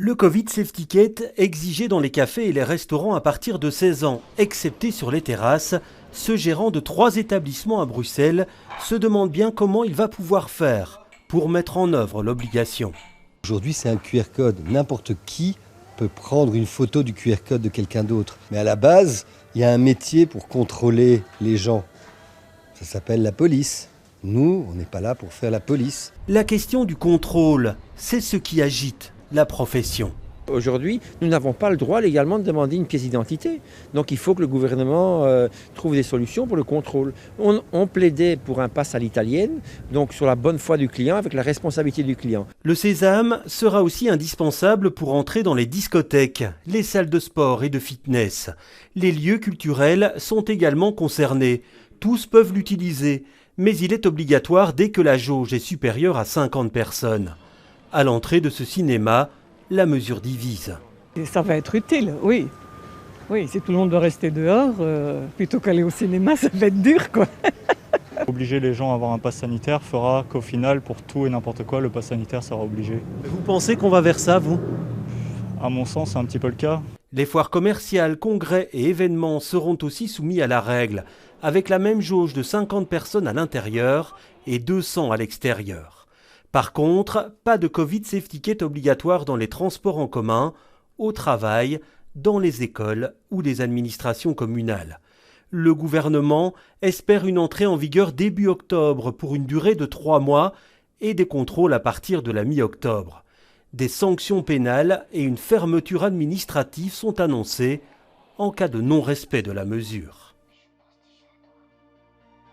Le Covid Safety Kit exigé dans les cafés et les restaurants à partir de 16 ans, excepté sur les terrasses. Ce gérant de 3 établissements à Bruxelles se demande bien comment il va pouvoir faire pour mettre en œuvre l'obligation. Aujourd'hui, c'est un QR code. N'importe qui peut prendre une photo du QR code de quelqu'un d'autre. Mais à la base, il y a un métier pour contrôler les gens. Ça s'appelle la police. Nous, on n'est pas là pour faire la police. La question du contrôle, c'est ce qui agite la profession. Aujourd'hui, nous n'avons pas le droit légalement de demander une pièce d'identité. Donc il faut que le gouvernement trouve des solutions pour le contrôle. On plaidait pour un pass à l'italienne, donc sur la bonne foi du client, avec la responsabilité du client. Le sésame sera aussi indispensable pour entrer dans les discothèques, les salles de sport et de fitness. Les lieux culturels sont également concernés. Tous peuvent l'utiliser, mais il est obligatoire dès que la jauge est supérieure à 50 personnes. À l'entrée de ce cinéma, la mesure divise. Ça va être utile, oui. Oui, si tout le monde doit rester dehors, plutôt qu'aller au cinéma, ça va être dur, quoi. Obliger les gens à avoir un pass sanitaire fera qu'au final, pour tout et n'importe quoi, le pass sanitaire sera obligé. Vous pensez qu'on va vers ça, vous ? À mon sens, c'est un petit peu le cas. Les foires commerciales, congrès et événements seront aussi soumis à la règle, avec la même jauge de 50 personnes à l'intérieur et 200 à l'extérieur. Par contre, pas de Covid Safety Kit obligatoire dans les transports en commun, au travail, dans les écoles ou les administrations communales. Le gouvernement espère une entrée en vigueur début octobre pour une durée de 3 mois et des contrôles à partir de la mi-octobre. Des sanctions pénales et une fermeture administrative sont annoncées en cas de non-respect de la mesure.